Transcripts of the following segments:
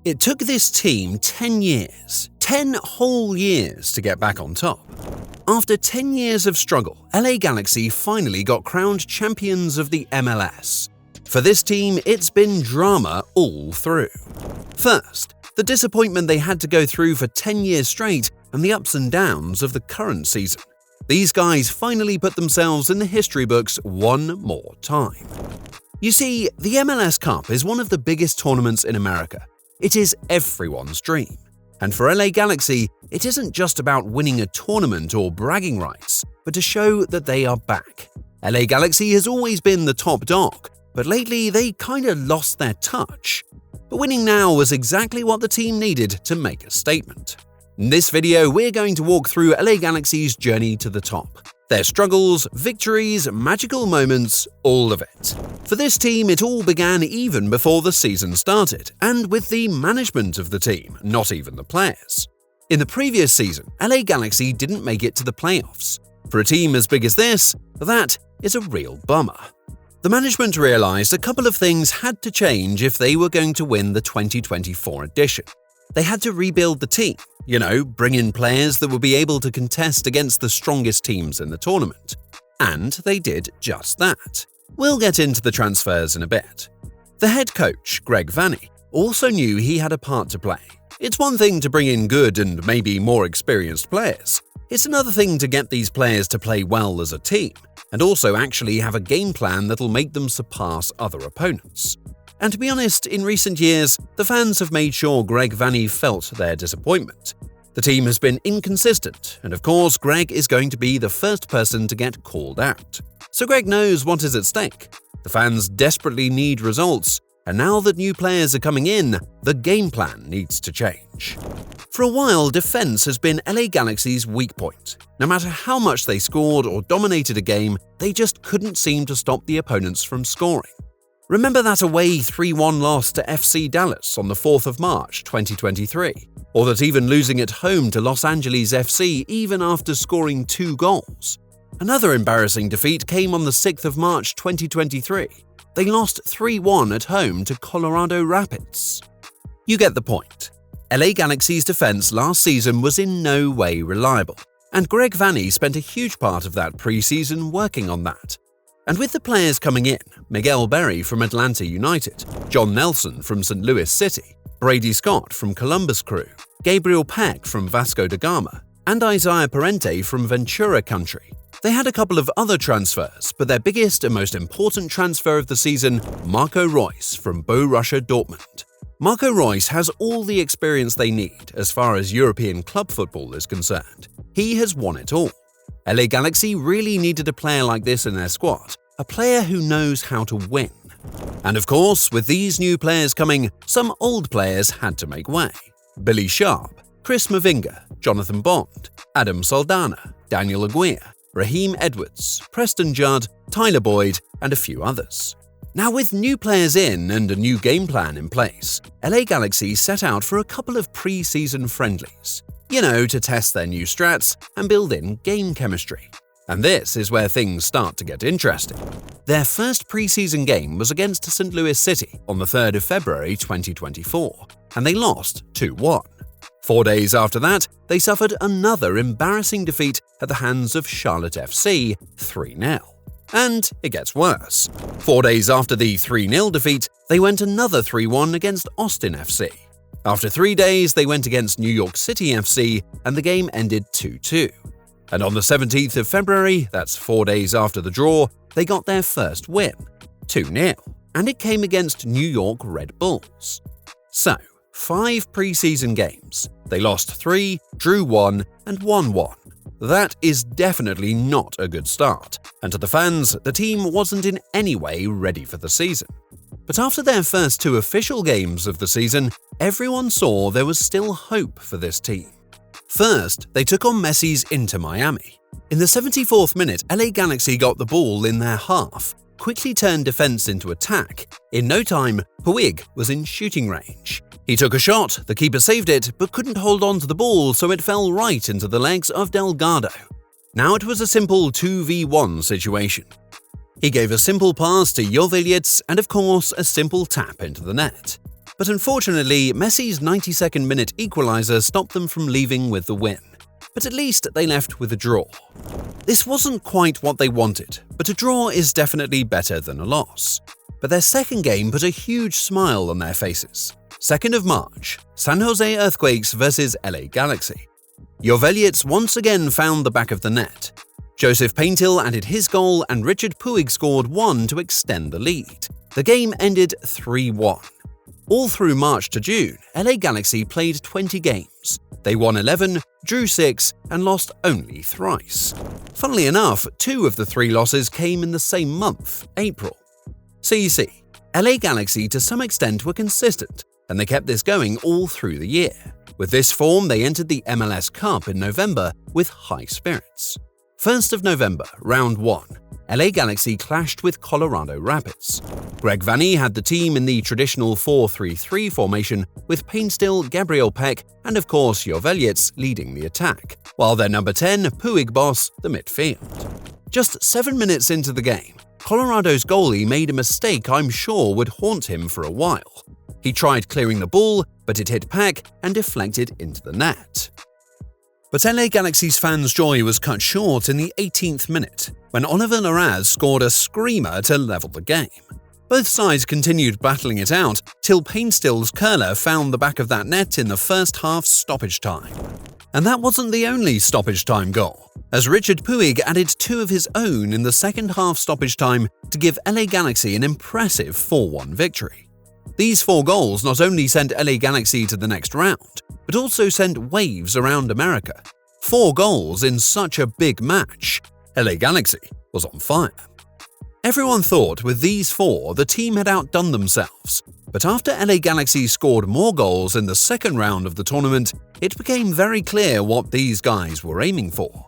It took this team 10 years, 10 whole years to get back on top. After 10 years of struggle, LA Galaxy finally got crowned champions of the MLS. For this team, it's been drama all through. First, the disappointment they had to go through for 10 years straight and the ups and downs of the current season. These guys finally put themselves in the history books one more time. You see, the MLS Cup is one of the biggest tournaments in America. It is everyone's dream. And for LA Galaxy, it isn't just about winning a tournament or bragging rights, but to show that they are back. LA Galaxy has always been the top dog, but lately they kinda lost their touch. But winning now was exactly what the team needed to make a statement. In this video, we're going to walk through LA Galaxy's journey to the top. Their struggles, victories, magical moments, all of it. For this team, it all began even before the season started, and with the management of the team, not even the players. In the previous season, LA Galaxy didn't make it to the playoffs. For a team as big as this, that is a real bummer. The management realized a couple of things had to change if they were going to win the 2024 edition. They had to rebuild the team, bring in players that would be able to contest against the strongest teams in the tournament. And they did just that. We'll get into the transfers in a bit. The head coach, Greg Vanney, also knew he had a part to play. It's one thing to bring in good and maybe more experienced players. It's another thing to get these players to play well as a team, and also actually have a game plan that'll make them surpass other opponents. And to be honest, in recent years, the fans have made sure Greg Vanney felt their disappointment. The team has been inconsistent, and of course, Greg is going to be the first person to get called out. So Greg knows what is at stake. The fans desperately need results, and now that new players are coming in, the game plan needs to change. For a while, defense has been LA Galaxy's weak point. No matter how much they scored or dominated a game, they just couldn't seem to stop the opponents from scoring. Remember that away 3-1 loss to FC Dallas on the 4th of March 2023? Or that even losing at home to Los Angeles FC even after scoring 2 goals? Another embarrassing defeat came on the 6th of March 2023. They lost 3-1 at home to Colorado Rapids. You get the point. LA Galaxy's defense last season was in no way reliable, and Greg Vanney spent a huge part of that preseason working on that. And with the players coming in, Miguel Berry from Atlanta United, John Nelson from St. Louis City, Brady Scott from Columbus Crew, Gabriel Peck from Vasco da Gama, and Isaiah Parente from Ventura Country. They had a couple of other transfers, but their biggest and most important transfer of the season, Marco Reus from Borussia Dortmund. Marco Reus has all the experience they need as far as European club football is concerned. He has won it all. LA Galaxy really needed a player like this in their squad, a player who knows how to win. And of course, with these new players coming, some old players had to make way. Billy Sharp, Chris Mavinga, Jonathan Bond, Adam Saldana, Daniel Aguirre, Raheem Edwards, Preston Judd, Tyler Boyd, and a few others. Now with new players in and a new game plan in place, LA Galaxy set out for a couple of pre-season friendlies. To test their new strats and build in game chemistry. And this is where things start to get interesting. Their first preseason game was against St. Louis City on the 3rd of February 2024, and they lost 2-1. 4 days after that, they suffered another embarrassing defeat at the hands of Charlotte FC, 3-0. And it gets worse. 4 days after the 3-0 defeat, they went another 3-1 against Austin FC. After 3 days, they went against New York City FC, and the game ended 2-2. And on the 17th of February, that's 4 days after the draw, they got their first win, 2-0, and it came against New York Red Bulls. So, 5 preseason games. They lost 3, drew 1, and won 1. That is definitely not a good start, and to the fans, the team wasn't in any way ready for the season. But after their first 2 official games of the season, everyone saw there was still hope for this team. First, they took on Messi's Inter Miami. In the 74th minute, LA Galaxy got the ball in their half, quickly turned defense into attack. In no time, Puig was in shooting range. He took a shot, the keeper saved it, but couldn't hold on to the ball, so it fell right into the legs of Delgado. Now it was a simple 2v1 situation. He gave a simple pass to Joveljic and of course a simple tap into the net. But unfortunately, Messi's 92nd minute equalizer stopped them from leaving with the win. But at least they left with a draw. This wasn't quite what they wanted, but a draw is definitely better than a loss. But their second game put a huge smile on their faces. 2nd of March, San Jose Earthquakes vs LA Galaxy. Joveljic once again found the back of the net. Joseph Paintil added his goal and Richard Puig scored one to extend the lead. The game ended 3-1. All through March to June, LA Galaxy played 20 games. They won 11, drew 6, and lost only thrice. Funnily enough, 2 of the 3 losses came in the same month, April. So you see, LA Galaxy to some extent were consistent, and they kept this going all through the year. With this form, they entered the MLS Cup in November with high spirits. 1st of November, Round 1, LA Galaxy clashed with Colorado Rapids. Greg Vanney had the team in the traditional 4-3-3 formation with Painstill, Gabriel Peck, and of course Joveljic leading the attack, while their number 10, Puig boss, the midfield. Just 7 minutes into the game, Colorado's goalie made a mistake I'm sure would haunt him for a while. He tried clearing the ball, but it hit Peck and deflected into the net. But LA Galaxy's fans' joy was cut short in the 18th minute, when Oliver Larraz scored a screamer to level the game. Both sides continued battling it out till Painstill's curler found the back of that net in the first half stoppage time. And that wasn't the only stoppage time goal, as Richard Puig added 2 of his own in the second half stoppage time to give LA Galaxy an impressive 4-1 victory. These 4 goals not only sent LA Galaxy to the next round, but also sent waves around America. 4 goals in such a big match. LA Galaxy was on fire. Everyone thought with these 4 the team had outdone themselves, but after LA Galaxy scored more goals in the second round of the tournament, it became very clear what these guys were aiming for.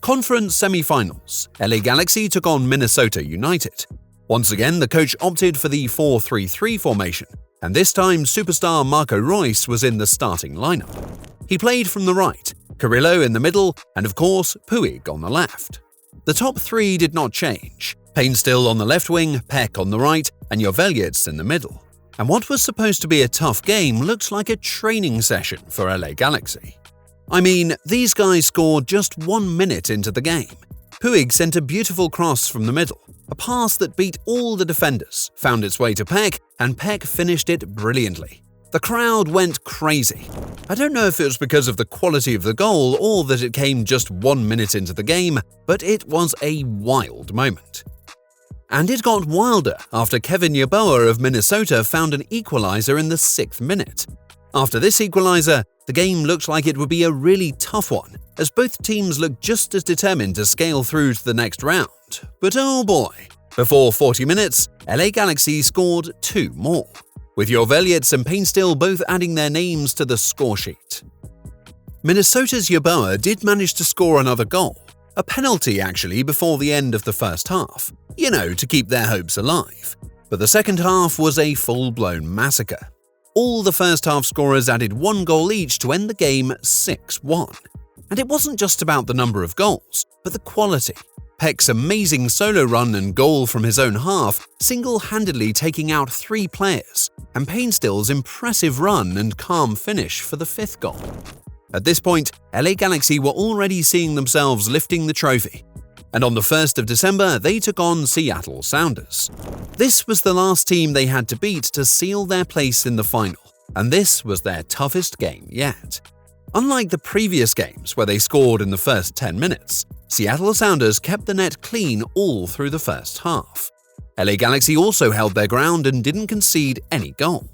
Conference semi-finals, LA Galaxy took on Minnesota United. Once again, the coach opted for the 4-3-3 formation, and this time superstar Marco Reus was in the starting lineup. He played from the right, Carrillo in the middle, and of course Puig on the left. The top 3 did not change. Painstill on the left wing, Peck on the right, and Joveljic in the middle. And what was supposed to be a tough game looked like a training session for LA Galaxy. I mean, these guys scored just 1 minute into the game. Puig sent a beautiful cross from the middle, a pass that beat all the defenders, found its way to Peck, and Peck finished it brilliantly. The crowd went crazy. I don't know if it was because of the quality of the goal or that it came just 1 minute into the game, but it was a wild moment. And it got wilder after Kevin Yeboah of Minnesota found an equalizer in the 6th minute. After this equalizer, the game looked like it would be a really tough one, as both teams looked just as determined to scale through to the next round. But oh boy, before 40 minutes, LA Galaxy scored 2 more, with Joveljic and Painstill both adding their names to the score sheet. Minnesota's Yeboah did manage to score another goal, a penalty actually before the end of the first half, to keep their hopes alive. But the second half was a full-blown massacre. All the first half scorers added 1 goal each to end the game 6-1. And it wasn't just about the number of goals, but the quality. Peck's amazing solo run and goal from his own half, single-handedly taking out 3 players, and Painstill's impressive run and calm finish for the 5th goal. At this point, LA Galaxy were already seeing themselves lifting the trophy, and on the 1st of December they took on Seattle Sounders. This was the last team they had to beat to seal their place in the final, and this was their toughest game yet. Unlike the previous games where they scored in the first 10 minutes, Seattle Sounders kept the net clean all through the first half. LA Galaxy also held their ground and didn't concede any goal.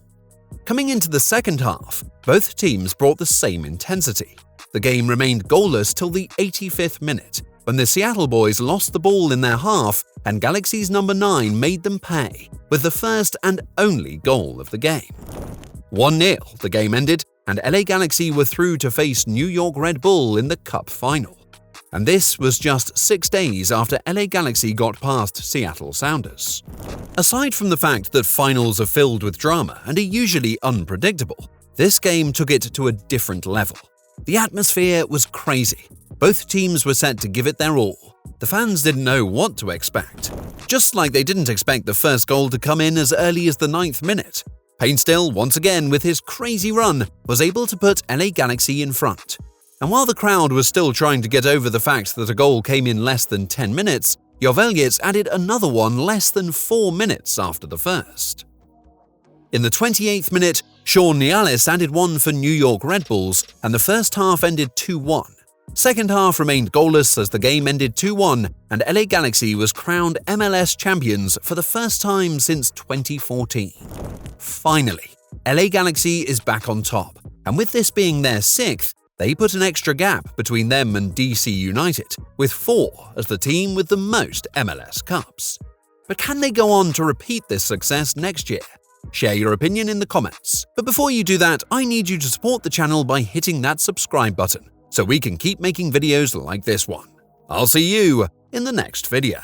Coming into the second half, both teams brought the same intensity. The game remained goalless till the 85th minute, when the Seattle boys lost the ball in their half and Galaxy's number 9 made them pay with the first and only goal of the game. 1-0 the game ended, and LA Galaxy were through to face New York Red Bull in the Cup final. And this was just 6 days after LA Galaxy got past Seattle Sounders. Aside from the fact that finals are filled with drama and are usually unpredictable, this game took it to a different level. The atmosphere was crazy. Both teams were set to give it their all. The fans didn't know what to expect. Just like they didn't expect the first goal to come in as early as the 9th minute. Painstill, once again with his crazy run, was able to put LA Galaxy in front. And while the crowd was still trying to get over the fact that a goal came in less than 10 minutes, Joveljic added another one less than 4 minutes after the first. In the 28th minute, Sean Nialis added one for New York Red Bulls, and the first half ended 2-1. Second half remained goalless as the game ended 2-1, and LA Galaxy was crowned MLS champions for the first time since 2014. Finally, LA Galaxy is back on top, and with this being their 6th, they put an extra gap between them and DC United, with 4 as the team with the most MLS Cups. But can they go on to repeat this success next year? Share your opinion in the comments. But before you do that, I need you to support the channel by hitting that subscribe button, so we can keep making videos like this one. I'll see you in the next video.